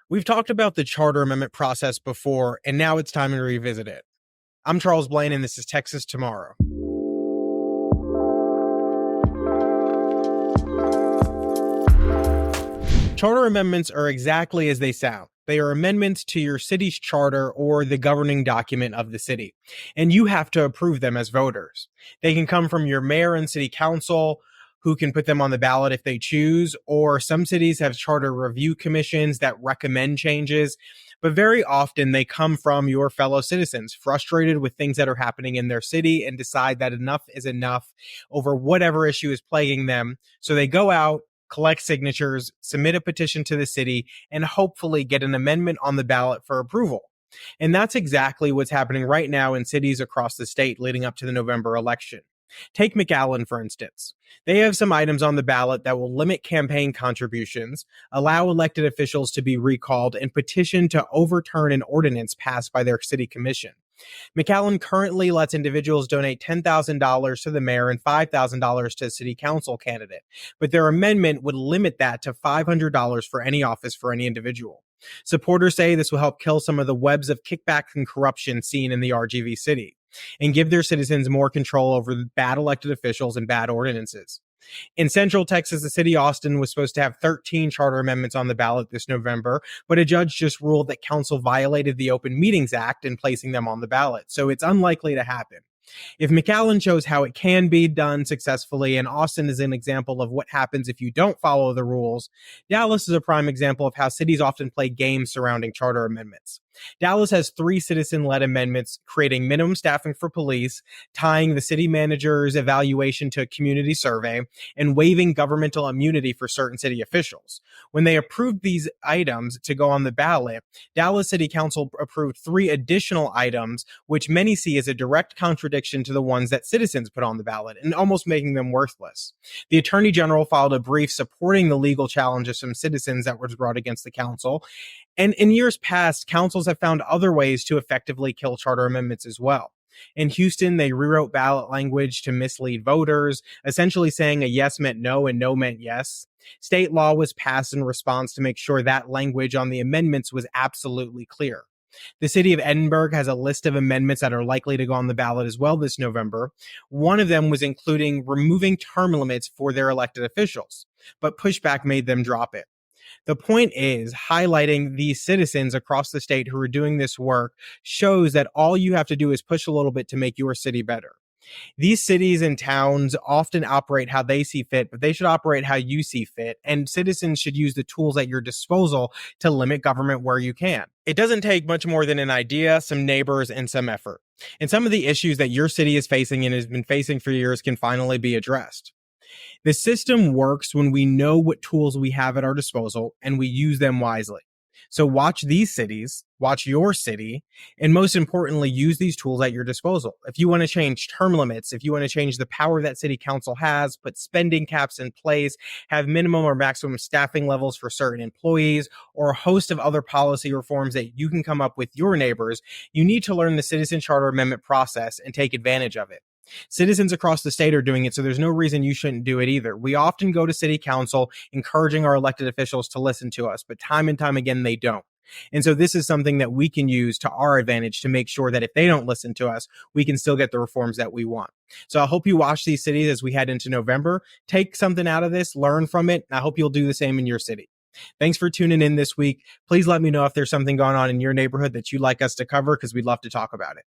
We've talked about the charter amendment process before, and now it's time to revisit it. I'm Charles Blaine, and this is Texas Tomorrow. Charter amendments are exactly as they sound. They are amendments to your city's charter or the governing document of the city, and you have to approve them as voters. They can come from your mayor and city council, who can put them on the ballot if they choose, or some cities have charter review commissions that recommend changes, but very often they come from your fellow citizens frustrated with things that are happening in their city and decide that enough is enough over whatever issue is plaguing them. So they go out, collect signatures, submit a petition to the city, and hopefully get an amendment on the ballot for approval. And that's exactly what's happening right now in cities across the state leading up to the November election. Take McAllen, for instance. They have some items on the ballot that will limit campaign contributions, allow elected officials to be recalled, and petition to overturn an ordinance passed by their city commission. McAllen currently lets individuals donate $10,000 to the mayor and $5,000 to a city council candidate, but their amendment would limit that to $500 for any office for any individual. Supporters say this will help kill some of the webs of kickbacks and corruption seen in the RGV city and give their citizens more control over bad elected officials and bad ordinances. In Central Texas, the city of Austin was supposed to have 13 charter amendments on the ballot this November, but a judge just ruled that council violated the Open Meetings Act in placing them on the ballot, so it's unlikely to happen. If McAllen shows how it can be done successfully, and Austin is an example of what happens if you don't follow the rules, Dallas is a prime example of how cities often play games surrounding charter amendments. Dallas has 3 citizen-led amendments creating minimum staffing for police, tying the city manager's evaluation to a community survey, and waiving governmental immunity for certain city officials. When they approved these items to go on the ballot, Dallas City Council approved 3 additional items, which many see as a direct contradiction to the ones that citizens put on the ballot and almost making them worthless. The Attorney General filed a brief supporting the legal challenges from citizens that was brought against the council. And in years past, councils have found other ways to effectively kill charter amendments as well. In Houston, they rewrote ballot language to mislead voters, essentially saying a yes meant no and no meant yes. State law was passed in response to make sure that language on the amendments was absolutely clear. The city of Edinburgh has a list of amendments that are likely to go on the ballot as well this November. One of them was including removing term limits for their elected officials, but pushback made them drop it. The point is, highlighting these citizens across the state who are doing this work shows that all you have to do is push a little bit to make your city better. These cities and towns often operate how they see fit, but they should operate how you see fit, and citizens should use the tools at your disposal to limit government where you can. It doesn't take much more than an idea, some neighbors, and some effort. And some of the issues that your city is facing and has been facing for years can finally be addressed. The system works when we know what tools we have at our disposal and we use them wisely. So watch these cities, watch your city, and most importantly, use these tools at your disposal. If you want to change term limits, if you want to change the power that city council has, put spending caps in place, have minimum or maximum staffing levels for certain employees, or a host of other policy reforms that you can come up with your neighbors, you need to learn the Citizen Charter Amendment process and take advantage of it. Citizens across the state are doing it, so there's no reason you shouldn't do it either. We often go to city council encouraging our elected officials to listen to us, but time and time again, they don't. And so this is something that we can use to our advantage to make sure that if they don't listen to us, we can still get the reforms that we want. So I hope you watch these cities as we head into November. Take something out of this, learn from it, and I hope you'll do the same in your city. Thanks for tuning in this week. Please let me know if there's something going on in your neighborhood that you'd like us to cover, because we'd love to talk about it.